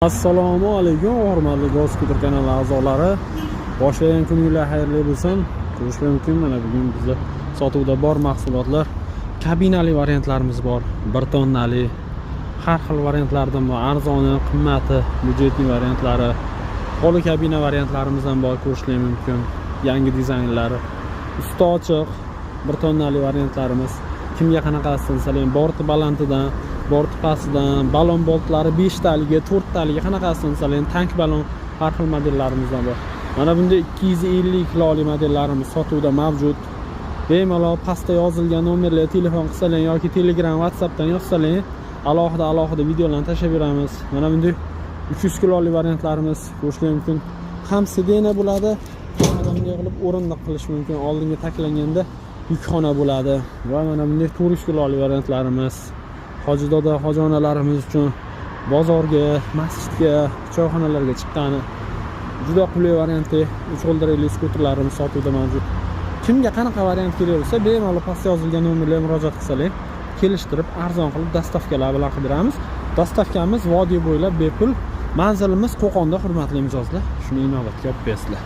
Assalomu alaykum, hurmatli G'oz Skuter kanali a'zolari. Boshlagan kuninglar xayrli bo'lsin. Ko'rishlar mumkin, mana bugun bizda sotuvda bor mahsulotlar, kabinali variantlarimiz bor, 1 tonnali, har xil variantlardan bor, arzoni, qimmati, byudjetli variantlari, poli kabina variantlarimiz ham bor, ko'rishlar mumkin. Yangi dizaynlari, usti ochiq 1 tonnali variantlarimiz. Kimga qanaqasini salang, borti balandidan, borti pastidan, balon boltlari 5 taliga, 4 taliga qanaqasini salang, tank balon har xil modellarimizdan bor. Mana bunda 250 kiloli modellarimiz sotuvda mavjud. Bemalol pastda yozilgan nomerlarga telefon qilsalar yoki Telegram, WhatsAppdan yozsalar, alohida videolarni tashlab beramiz. Mana bunda 300 kiloli variantlarimiz ko'rishlar mumkin. Ham sedena bo'ladi, bunday qilib o'rindiq qilish mumkin. Oldinga taklanganda yukxona bo'ladi. Va mana bunday 400 kiloli variantlarimiz hojidoda, hojonalarimiz uchun bozorga, masjidga, choyxonalarga chiqqani juda qulay variantli 3 g'ildirakli skuterlarimiz sotuvda mavjud. Kimga qanaqa variant kerak bo'lsa, bemalol pastda yozilgan nomerlarga murojaat qilsalar, kelishtirib arzon qilib dastavkalar bilan qilib beramiz. Dastavkamiz vodiy bo'ylab bepul. Manzilimiz Qo'qonda, hurmatli mijozlar. Shuni inobatga olib bersizlar.